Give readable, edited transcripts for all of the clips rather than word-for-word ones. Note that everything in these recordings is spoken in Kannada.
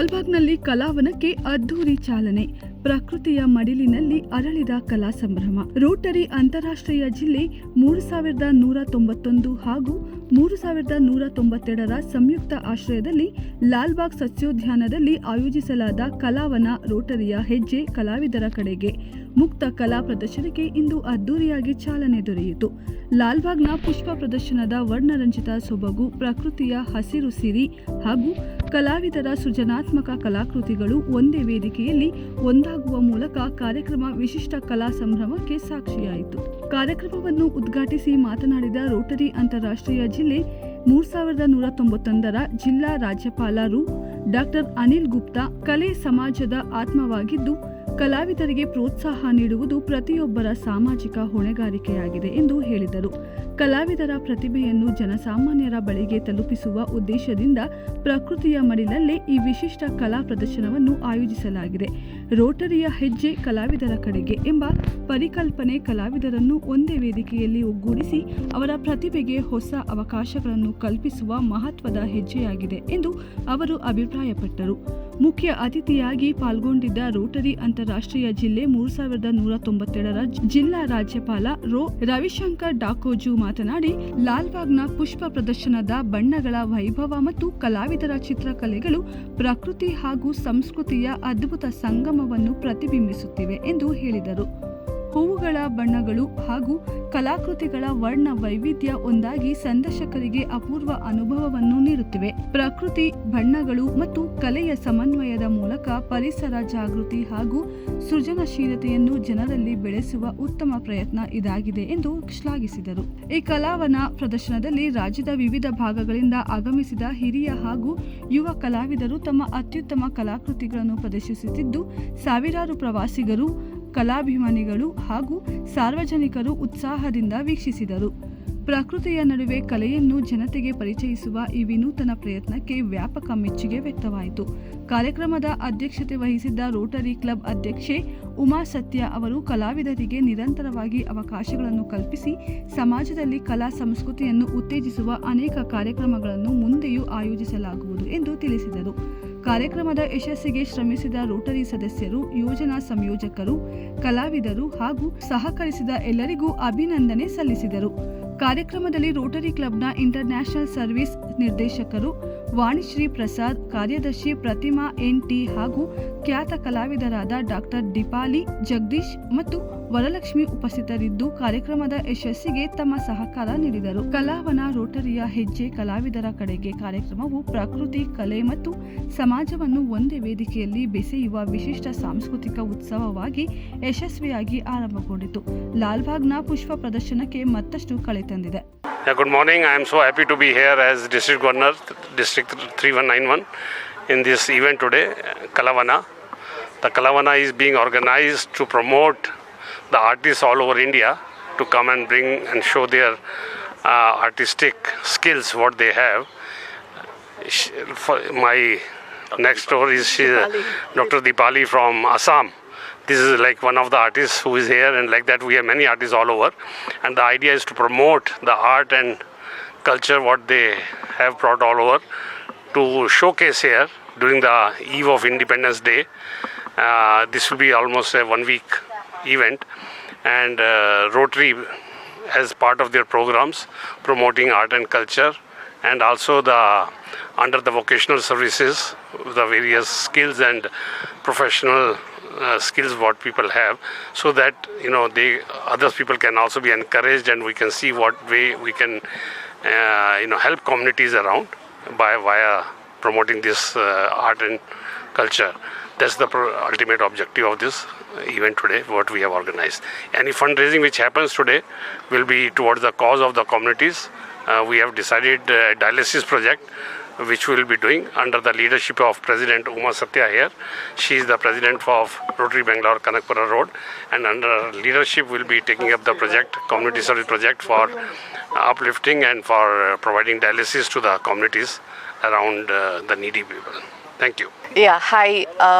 ಲಾಲ್ಬಾಗ್ನಲ್ಲಿ ಕಲಾವನಕ್ಕೆ ಅದ್ದೂರಿ ಚಾಲನೆ. ಪ್ರಕೃತಿಯ ಮಡಿಲಿನಲ್ಲಿ ಅರಳಿದ ಕಲಾ ಸಂಭ್ರಮ. ರೋಟರಿ ಅಂತಾರಾಷ್ಟ್ರೀಯ ಜಿಲ್ಲೆ 3191 ಹಾಗೂ 3192ರ ಸಂಯುಕ್ತ ಆಶ್ರಯದಲ್ಲಿ ಲಾಲ್ಬಾಗ್ ಸಸ್ಯೋದ್ಯಾನದಲ್ಲಿ ಆಯೋಜಿಸಲಾದ ಕಲಾವನ ರೋಟರಿಯ ಹೆಜ್ಜೆ ಕಲಾವಿದರ ಕಡೆಗೆ ಮುಕ್ತ ಕಲಾ ಪ್ರದರ್ಶನಕ್ಕೆ ಇಂದು ಅದ್ದೂರಿಯಾಗಿ ಚಾಲನೆ ದೊರೆಯಿತು. ಲಾಲ್ಬಾಗ್ನ ಪುಷ್ಪ ಪ್ರದರ್ಶನದ ವರ್ಣರಂಜಿತ ಸೊಬಗು, ಪ್ರಕೃತಿಯ ಹಸಿರು ಸಿರಿ ಹಾಗೂ ಕಲಾವಿದರ ಸೃಜನಾತ್ಮಕ ಕಲಾಕೃತಿಗಳು ಒಂದೇ ವೇದಿಕೆಯಲ್ಲಿ ಒಂದಾಗುವ ಮೂಲಕ ಕಾರ್ಯಕ್ರಮ ವಿಶಿಷ್ಟ ಕಲಾ ಸಂಭ್ರಮಕ್ಕೆ ಸಾಕ್ಷಿಯಾಯಿತು. ಕಾರ್ಯಕ್ರಮವನ್ನು ಉದ್ಘಾಟಿಸಿ ಮಾತನಾಡಿದ ರೋಟರಿ ಅಂತಾರಾಷ್ಟ್ರೀಯ ಜಿಲ್ಲೆ 3191ರ ಜಿಲ್ಲಾ ರಾಜ್ಯಪಾಲ ಡಾಕ್ಟರ್ ಅನಿಲ್ ಗುಪ್ತಾ, ಕಲೆ ಸಮಾಜದ ಆತ್ಮವಾಗಿದ್ದು ಕಲಾವಿದರಿಗೆ ಪ್ರೋತ್ಸಾಹ ನೀಡುವುದು ಪ್ರತಿಯೊಬ್ಬರ ಸಾಮಾಜಿಕ ಹೊಣೆಗಾರಿಕೆಯಾಗಿದೆ ಎಂದು ಹೇಳಿದರು. ಕಲಾವಿದರ ಪ್ರತಿಭೆಯನ್ನು ಜನಸಾಮಾನ್ಯರ ಬಳಿಗೆ ತಲುಪಿಸುವ ಉದ್ದೇಶದಿಂದ ಪ್ರಕೃತಿಯ ಮಡಿಲಲ್ಲೇ ಈ ವಿಶಿಷ್ಟ ಕಲಾ ಪ್ರದರ್ಶನವನ್ನು ಆಯೋಜಿಸಲಾಗಿದೆ. ರೋಟರಿಯ ಹೆಜ್ಜೆ ಕಲಾವಿದರ ಕಡೆಗೆ ಎಂಬ ಪರಿಕಲ್ಪನೆ ಕಲಾವಿದರನ್ನು ಒಂದೇ ವೇದಿಕೆಯಲ್ಲಿ ಒಗ್ಗೂಡಿಸಿ ಅವರ ಪ್ರತಿಭೆಗೆ ಹೊಸ ಅವಕಾಶಗಳನ್ನು ಕಲ್ಪಿಸುವ ಮಹತ್ವದ ಹೆಜ್ಜೆಯಾಗಿದೆ ಎಂದು ಅವರು ಅಭಿಪ್ರಾಯಪಟ್ಟರು. ಮುಖ್ಯ ಅತಿಥಿಯಾಗಿ ಪಾಲ್ಗೊಂಡಿದ್ದ ರೋಟರಿ ಅಂತಾರಾಷ್ಟ್ರೀಯ ಜಿಲ್ಲೆ 3192ರ ಜಿಲ್ಲಾ ರಾಜ್ಯಪಾಲ ರವಿಶಂಕರ್ ಡಾಕೋಜು ಮಾತನಾಡಿ, ಲಾಲ್ಬಾಗ್ನ ಪುಷ್ಪ ಪ್ರದರ್ಶನದ ಬಣ್ಣಗಳ ವೈಭವ ಮತ್ತು ಕಲಾವಿದರ ಚಿತ್ರಕಲೆಗಳು ಪ್ರಕೃತಿ ಹಾಗೂ ಸಂಸ್ಕೃತಿಯ ಅದ್ಭುತ ಸಂಗಮವನ್ನು ಪ್ರತಿಬಿಂಬಿಸುತ್ತಿವೆ ಎಂದು ಹೇಳಿದರು. ಹೂವುಗಳ ಬಣ್ಣಗಳು ಹಾಗೂ ಕಲಾಕೃತಿಗಳ ವರ್ಣ ವೈವಿಧ್ಯ ಒಂದಾಗಿ ಸಂದರ್ಶಕರಿಗೆ ಅಪೂರ್ವ ಅನುಭವವನ್ನು ನೀಡುತ್ತಿವೆ. ಪ್ರಕೃತಿ, ಬಣ್ಣಗಳು ಮತ್ತು ಕಲೆಯ ಸಮನ್ವಯದ ಮೂಲಕ ಪರಿಸರ ಜಾಗೃತಿ ಹಾಗೂ ಸೃಜನಶೀಲತೆಯನ್ನು ಜನರಲ್ಲಿ ಬೆಳೆಸುವ ಉತ್ತಮ ಪ್ರಯತ್ನ ಇದಾಗಿದೆ ಎಂದು ಶ್ಲಾಘಿಸಿದರು. ಈ ಕಲಾವನ ಪ್ರದರ್ಶನದಲ್ಲಿ ರಾಜ್ಯದ ವಿವಿಧ ಭಾಗಗಳಿಂದ ಆಗಮಿಸಿದ ಹಿರಿಯ ಹಾಗೂ ಯುವ ಕಲಾವಿದರು ತಮ್ಮ ಅತ್ಯುತ್ತಮ ಕಲಾಕೃತಿಗಳನ್ನು ಪ್ರದರ್ಶಿಸುತ್ತಿದ್ದು, ಸಾವಿರಾರು ಪ್ರವಾಸಿಗರು, ಕಲಾಭಿಮಾನಿಗಳು ಹಾಗೂ ಸಾರ್ವಜನಿಕರು ಉತ್ಸಾಹದಿಂದ ವೀಕ್ಷಿಸಿದರು. ಪ್ರಕೃತಿಯ ನಡುವೆ ಕಲೆಯನ್ನು ಜನತೆಗೆ ಪರಿಚಯಿಸುವ ಈ ವಿನೂತನ ಪ್ರಯತ್ನಕ್ಕೆ ವ್ಯಾಪಕ ಮೆಚ್ಚುಗೆ ವ್ಯಕ್ತವಾಯಿತು. ಕಾರ್ಯಕ್ರಮದ ಅಧ್ಯಕ್ಷತೆ ವಹಿಸಿದ್ದ ರೋಟರಿ ಕ್ಲಬ್ ಅಧ್ಯಕ್ಷೆ ಉಮಾ ಸತ್ಯ ಅವರು ಕಲಾವಿದರಿಗೆ ನಿರಂತರವಾಗಿ ಅವಕಾಶಗಳನ್ನು ಕಲ್ಪಿಸಿ ಸಮಾಜದಲ್ಲಿ ಕಲಾ ಸಂಸ್ಕೃತಿಯನ್ನು ಉತ್ತೇಜಿಸುವ ಅನೇಕ ಕಾರ್ಯಕ್ರಮಗಳನ್ನು ಮುಂದೆಯೂ ಆಯೋಜಿಸಲಾಗುವುದು ಎಂದು ತಿಳಿಸಿದರು. ಕಾರ್ಯಕ್ರಮದ ಯಶಸ್ಸಿಗೆ ಶ್ರಮಿಸಿದ ರೋಟರಿ ಸದಸ್ಯರು, ಯೋಜನಾ ಸಂಯೋಜಕರು, ಕಲಾವಿದರು ಹಾಗೂ ಸಹಕರಿಸಿದ ಎಲ್ಲರಿಗೂ ಅಭಿನಂದನೆ ಸಲ್ಲಿಸಿದರು. ಕಾರ್ಯಕ್ರಮದಲ್ಲಿ ರೋಟರಿ ಕ್ಲಬ್ನ ಇಂಟರ್ನ್ಯಾಷನಲ್ ಸರ್ವಿಸ್ ನಿರ್ದೇಶಕರು ವಾಣಿಶ್ರೀ ಪ್ರಸಾದ್, ಕಾರ್ಯದರ್ಶಿ ಪ್ರತಿಮಾ ಎನ್.ಟಿ. ಹಾಗೂ ಖ್ಯಾತ ಕಲಾವಿದರಾದ ಡಾಕ್ಟರ್ ದೀಪಾಲಿ, ಜಗದೀಶ್ ಮತ್ತು ವರಲಕ್ಷ್ಮಿ ಉಪಸ್ಥಿತರಿದ್ದು ಕಾರ್ಯಕ್ರಮದ ಯಶಸ್ಸಿಗೆ ತಮ್ಮ ಸಹಕಾರ ನೀಡಿದರು. ಕಲಾವನ ರೋಟರಿಯ ಹೆಜ್ಜೆ ಕಲಾವಿದರ ಕಡೆಗೆ ಕಾರ್ಯಕ್ರಮವು ಪ್ರಕೃತಿ, ಕಲೆ ಮತ್ತು ಸಮಾಜವನ್ನು ಒಂದೇ ವೇದಿಕೆಯಲ್ಲಿ ಬೆಸೆಯುವ ವಿಶಿಷ್ಟ ಸಾಂಸ್ಕೃತಿಕ ಉತ್ಸವವಾಗಿ ಯಶಸ್ವಿಯಾಗಿ ಆರಂಭಗೊಂಡಿತು. ಲಾಲ್ಬಾಗ್ನ ಪುಷ್ಪ ಪ್ರದರ್ಶನಕ್ಕೆ ಮತ್ತಷ್ಟು ಕಳೆ ತಂದಿದೆ. Good morning. I am so happy to be here as District Governor, District 3191, in this event today, Kalavana. The Kalavana is being organized to promote the artists all over India to come and bring and show their artistic skills, what they have. My next door is Dr. Deepali from Assam. This is like one of the artists who is here, and like that we have many artists all over, and the idea is to promote the art and culture what they have brought all over to showcase here during the eve of Independence Day. This will be almost a 1-week event, and Rotary as part of their programs promoting art and culture, and also under the vocational services, the various skills and professional skills what people have, so that other people can also be encouraged, and we can see what way we can help communities around via promoting this art and culture. That's the ultimate objective of this event today, what we have organized. Any fundraising which happens today will be towards the cause of the communities. We have decided a dialysis project which we will be doing under the leadership of President Uma Satya here. She is the president of Rotary Bangalore Kanakpura Road, and under her leadership we will be taking up the project, community service project for uplifting and for providing dialysis to the communities around the needy people. Thank you. Yeah, hi.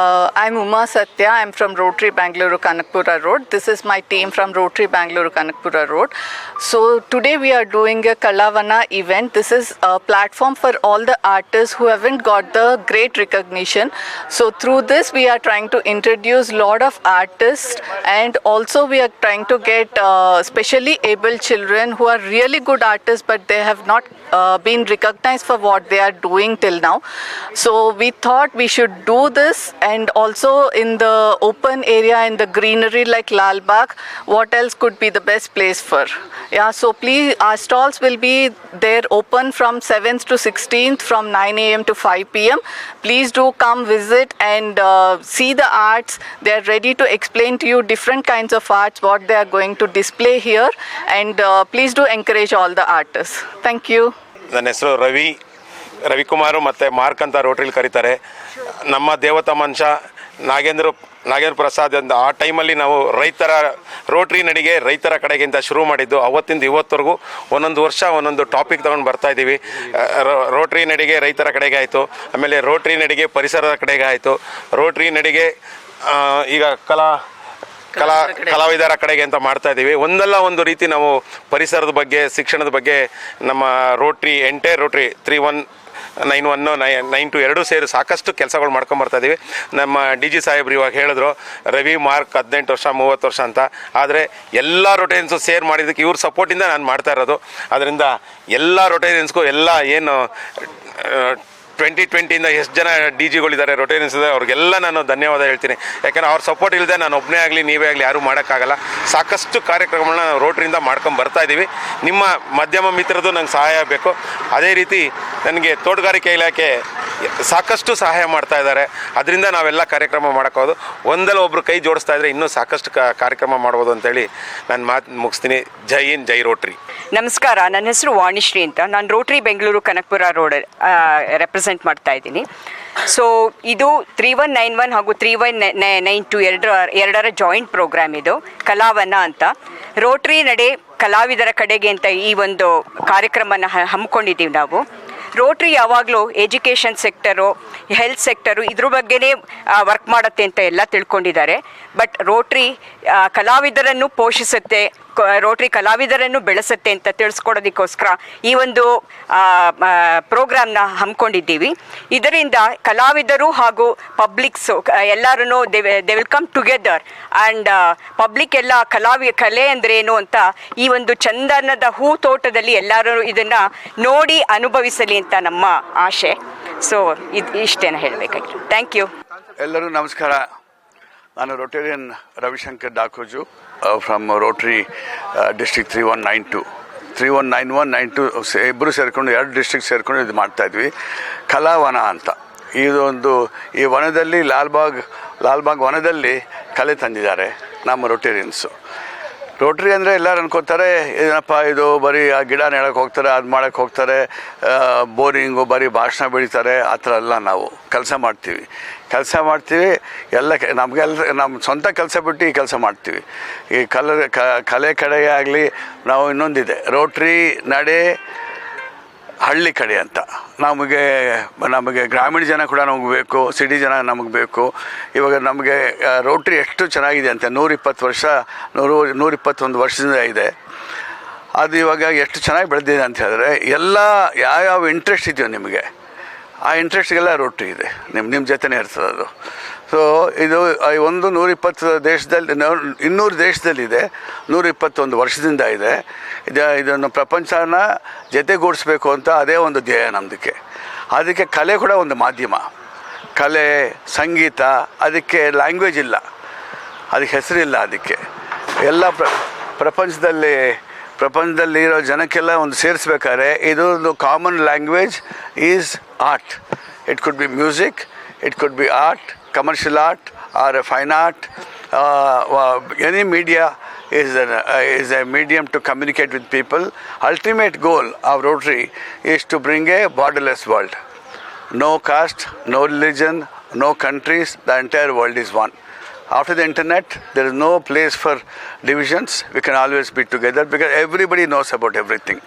I'm Uma Satya. I'm from Rotary Bangalore Kanakpura Road. This is my team from Rotary Bangalore Kanakpura Road. So today we are doing a Kalavana event. This is a platform for all the artists who haven't got the great recognition. So through this we are trying to introduce lot of artists, and also we are trying to get specially able children who are really good artists but they have not been recognized for what they are doing till now. So we thought we should do this, and also in the open area in the greenery like Lal Bagh, what else could be the best place for? Yeah, so please, our stalls will be there open from 7th to 16th from 9 a.m. to 5 p.m. Please do come visit and see the arts. They are ready to explain to you different kinds of arts, what they are going to display here, and please do encourage all the artists. Thank you. ನನ್ನ ಹೆಸರು ರವಿಕುಮಾರು ಮತ್ತು ಮಾರ್ಕ್ ಅಂತ ರೋಟ್ರಿಲಿ ಕರೀತಾರೆ. ನಮ್ಮ ದೇವತಾ ಮನುಷ್ಯ ನಾಗೇಂದ್ರ ಪ್ರಸಾದ್ ಅಂತ ಆ ಟೈಮಲ್ಲಿ ನಾವು ರೋಟ್ರಿ ನಡಿಗೆ ರೈತರ ಕಡೆಗೆ ಅಂತ ಶುರು ಮಾಡಿದ್ದು. ಅವತ್ತಿಂದ ಇವತ್ತವರೆಗೂ ಒಂದೊಂದು ವರ್ಷ ಒಂದೊಂದು ಟಾಪಿಕ್ ತೊಗೊಂಡು ಬರ್ತಾಯಿದ್ದೀವಿ. ರೋಟ್ರಿ ನಡಿಗೆ ರೈತರ ಕಡೆಗೆ ಆಯಿತು, ಆಮೇಲೆ ರೋಟ್ರಿ ನಡಿಗೆ ಪರಿಸರದ ಕಡೆಗೆ ಆಯಿತು, ರೋಟ್ರಿ ನಡಿಗೆ ಈಗ ಕಲಾವಿದರ ಕಡೆಗೆ ಅಂತ ಮಾಡ್ತಾ ಇದ್ದೀವಿ. ಒಂದಲ್ಲ ಒಂದು ರೀತಿ ನಾವು ಪರಿಸರದ ಬಗ್ಗೆ, ಶಿಕ್ಷಣದ ಬಗ್ಗೆ ನಮ್ಮ ರೋಟ್ರಿ 3191 92 ಎರಡೂ ಸೇರಿ ಸಾಕಷ್ಟು ಕೆಲಸಗಳು ಮಾಡ್ಕೊಂಬರ್ತಾ ಇದ್ದೀವಿ. ನಮ್ಮ DG ಸಾಹೇಬ್ರು ಇವಾಗ ಹೇಳಿದ್ರು ರವಿ ಮಾರ್ಕ್ 18 ವರ್ಷ 30 ವರ್ಷ ಅಂತ. ಆದರೆ ಎಲ್ಲ ರೊಟೇರಿಯನ್ಸು ಸೇರ್ ಮಾಡಿದ್ದಕ್ಕೆ ಇವ್ರ ಸಪೋರ್ಟಿಂದ ನಾನು ಮಾಡ್ತಾ ಇರೋದು. ಅದರಿಂದ ಎಲ್ಲ ರೊಟೇರಿಯನ್ಸ್ಗೂ ಎಲ್ಲ ಏನು 2020ಇಂದ ಎಷ್ಟು ಜನ DGಗಳಿದ್ದಾರೆ, ರೊಟೇರಿಯನ್ಸ್ ಇದ್ದಾರೆ, ಅವ್ರಿಗೆಲ್ಲ ನಾನು ಧನ್ಯವಾದ ಹೇಳ್ತೀನಿ. ಯಾಕಂದರೆ ಅವ್ರ ಸಪೋರ್ಟ್ ಇಲ್ಲದೆ ನಾನು ಒಬ್ಬನೇ ಆಗಲಿ ನೀವೇ ಆಗಲಿ ಯಾರೂ ಮಾಡೋಕ್ಕಾಗಲ್ಲ. ಸಾಕಷ್ಟು ಕಾರ್ಯಕ್ರಮಗಳನ್ನ ನಾವು ರೋಟ್ರಿಯಿಂದ ಮಾಡ್ಕೊಂಡು ಬರ್ತಾಯಿದ್ದೀವಿ. ನಿಮ್ಮ ಮಾಧ್ಯಮ ಮಿತ್ರದ್ದು ನಂಗೆ ಸಹಾಯ ಬೇಕು. ಅದೇ ರೀತಿ ನನಗೆ ತೋಟಗಾರಿಕೆ ಇಲಾಖೆ ಸಾಕಷ್ಟು ಸಹಾಯ ಮಾಡ್ತಾ ಇದ್ದಾರೆ. ಅದರಿಂದ ನಾವೆಲ್ಲ ಕಾರ್ಯಕ್ರಮ ಮಾಡೋಕ್ಕೋದು. ಒಂದಲ್ಲ ಒಬ್ಬರು ಕೈ ಜೋಡಿಸ್ತಾ ಇದ್ದರೆ ಇನ್ನೂ ಸಾಕಷ್ಟು ಕಾರ್ಯಕ್ರಮ ಮಾಡ್ಬೋದು ಅಂತೇಳಿ ನಾನು ಮಾತು ಮುಗಿಸ್ತೀನಿ. ಜೈ ಹಿಂದ್, ಜೈ ರೋಟ್ರಿ. ನಮಸ್ಕಾರ, ನನ್ನ ಹೆಸರು ವಾಣಿಶ್ರೀ ಅಂತ. ನಾನು rotary Bengaluru Kanakapura road represent ಮಾಡ್ತಾ ಇದ್ದೀನಿ. ಸೊ ಇದು 3191 ಹಾಗೂ 3192 ಎರಡರ ಜಾಯಿಂಟ್ ಪ್ರೋಗ್ರಾಮ್ ಇದು, ಕಲಾವನ ಅಂತ. ರೋಟ್ರಿ ನಡೆ ಕಲಾವಿದರ ಕಡೆಗೆ ಅಂತ ಈ ಒಂದು ಕಾರ್ಯಕ್ರಮನ ಹಮ್ಮಿಕೊಂಡಿದ್ದೀವಿ ನಾವು. ರೋಟ್ರಿ ಯಾವಾಗಲೂ ಎಜುಕೇಷನ್ ಸೆಕ್ಟರು, ಹೆಲ್ತ್ ಸೆಕ್ಟರು ಇದ್ರ ಬಗ್ಗೆನೇ ವರ್ಕ್ ಮಾಡುತ್ತೆ ಅಂತ ಎಲ್ಲ ತಿಳ್ಕೊಂಡಿದ್ದಾರೆ. ಬಟ್ ರೋಟ್ರಿ ಕಲಾವಿದರನ್ನು ಪೋಷಿಸುತ್ತೆ, ರೋಟ್ರಿ ಕಲಾವಿದರನ್ನು ಬೆಳೆಸುತ್ತೆ ಅಂತ ತಿಳಿಸ್ಕೊಡೋದಕ್ಕೋಸ್ಕರ ಈ ಒಂದು ಪ್ರೋಗ್ರಾಮ್ನ ಹಮ್ಮಿಕೊಂಡಿದ್ದೀವಿ. ಇದರಿಂದ ಕಲಾವಿದರು ಹಾಗೂ ಪಬ್ಲಿಕ್ಸು ಎಲ್ಲರೂ they will come together and public ಎಲ್ಲ ಕಲೆ ಅಂದ್ರೇನು ಅಂತ ಈ ಒಂದು ಚಂದನದ ಹೂ ತೋಟದಲ್ಲಿ ಎಲ್ಲರೂ ಇದನ್ನು ನೋಡಿ ಅನುಭವಿಸಲಿ ಅಂತ ನಮ್ಮ ಆಶೆ. ಸೊ ಇಷ್ಟೇನ ಹೇಳಬೇಕಾಗಿತ್ತು. Thank you. ಎಲ್ಲರೂ ನಮಸ್ಕಾರ. ನಾನು Rotarian Ravishankar Dakoju from Rotary district 3192 3191 92 ಇಬ್ಬರು ಸೇರಿಕೊಂಡು 2 ಡಿಸ್ಟ್ರಿಕ್ಟ್ ಸೇರಿಕೊಂಡು ಇದು ಮಾಡ್ತಾಯಿದ್ವಿ. ಕಲಾವನ ಅಂತ ಇದೊಂದು ಈ ವನದಲ್ಲಿ ಲಾಲ್ಬಾಗ್ ವನದಲ್ಲಿ ಕಲೆ ತಂದಿದ್ದಾರೆ ನಮ್ಮ ರೋಟೇರಿಯನ್ಸು. ರೋಟ್ರಿ ಅಂದರೆ ಎಲ್ಲರೂ ಅನ್ಕೋತಾರೆ ಏನಪ್ಪ ಇದು ಬರೀ ಆ ಗಿಡ ನೆಡಕ್ಕೆ ಹೋಗ್ತಾರೆ, ಅದು ಮಾಡೋಕ್ಕೆ ಹೋಗ್ತಾರೆ, ಬೋರಿಂಗು ಬರೀ ಭಾಷಣ ಬೆಳೀತಾರೆ. ಆ ಥರ ಎಲ್ಲ ನಾವು ಕೆಲಸ ಮಾಡ್ತೀವಿ ಎಲ್ಲ ನಮ್ಮ ಸ್ವಂತ ಕೆಲಸ ಬಿಟ್ಟು ಈ ಕೆಲಸ ಮಾಡ್ತೀವಿ. ಈ ಕಲೆ ಕಡೆಗೆ ಆಗಲಿ ನಾವು ಇನ್ನೊಂದಿದೆ ರೋಟ್ರಿ ನಡೆ ಹಳ್ಳಿ ಕಡೆ ಅಂತ. ನಮಗೆ ಗ್ರಾಮೀಣ ಜನ ಕೂಡ ನಮಗೆ ಬೇಕು, ಸಿಟಿ ಜನ ನಮಗೆ ಬೇಕು. ಇವಾಗ ನಮಗೆ ರೋಟ್ರಿ ಎಷ್ಟು ಚೆನ್ನಾಗಿದೆ ಅಂತ 121 ವರ್ಷದಿಂದ ಇದೆ. ಅದು ಇವಾಗ ಎಷ್ಟು ಚೆನ್ನಾಗಿ ಬೆಳೆದಿದೆ ಅಂತ ಹೇಳಿದ್ರೆ ಎಲ್ಲ ಯಾವ್ಯಾವ ಇಂಟ್ರೆಸ್ಟ್ ಇದೆಯೋ ನಿಮಗೆ ಆ ಇಂಟ್ರೆಸ್ಟ್ಗೆಲ್ಲ ರೋಟ್ರಿ ಇದೆ, ನಿಮ್ಮ ಜೊತೆನೇ ಇರ್ತದೆ ಅದು. ಸೊ ಇದು 120 ದೇಶದಲ್ಲಿ 200 ದೇಶದಲ್ಲಿದೆ, 121 ವರ್ಷದಿಂದ ಇದೆ. ಇದನ್ನು ಪ್ರಪಂಚನ ಜೊತೆಗೂಡಿಸ್ಬೇಕು ಅಂತ ಅದೇ ಒಂದು ಧ್ಯೇಯ ನಮ್ಮದಕ್ಕೆ. ಅದಕ್ಕೆ ಕಲೆ ಕೂಡ ಒಂದು ಮಾಧ್ಯಮ. ಕಲೆ, ಸಂಗೀತ, ಅದಕ್ಕೆ ಲ್ಯಾಂಗ್ವೇಜ್ ಇಲ್ಲ, ಅದಕ್ಕೆ ಹೆಸರಿಲ್ಲ. ಅದಕ್ಕೆ ಎಲ್ಲ ಪ್ರಪಂಚದಲ್ಲಿ ಇರೋ ಜನಕ್ಕೆಲ್ಲ ಒಂದು ಸೇರಿಸ್ಬೇಕಾದ್ರೆ ಇದೊಂದು common language is art. It could be music, it could be art, commercial art or a fine art. Any media is a medium to communicate with people. Ultimate goal of Rotary is to bring a borderless world. No caste, no religion, no countries, the entire world is one. After the internet, there is no place for divisions. We can always be together because everybody knows about everything.